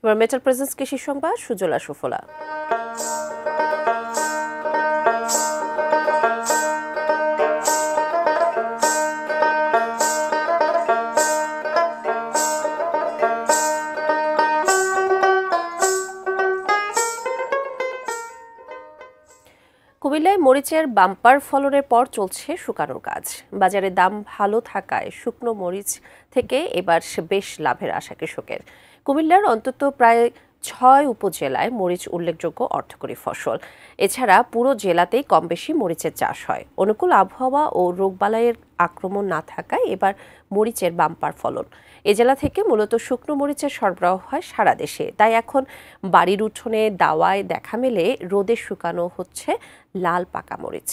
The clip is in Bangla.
এবার মেটাল প্রেজেন্স কৃষি সংবাদ সুজলা সুফলা। কুমিল্লায় মরিচের বাম্পার ফলনের পর চলছে শুকানোর কাজ। বাজারে দাম ভালো থাকায় শুকনো মরিচ থেকে এবার বেশ লাভের আশা কৃষকের। কুমিল্লার অন্তত প্রায় ৬ উপজেলায় মরিচ উল্লেখযোগ্য অর্থকরী ফসল। এছাড়া পুরো জেলাতেই কম বেশি মরিচের চাষ হয়। অনুকূল আবহাওয়া ও রোগবালাইয়ের আক্রমণ না থাকায় এবার মরিচের বাম্পার ফলন। এ জেলা থেকে মূলত শুকনো মরিচের সরবরাহ হয় সারা দেশে, তাই এখন বাড়ির উঠোনে দাওয়ায় দেখা মেলে রোদে শুকানো হচ্ছে লাল পাকা মরিচ।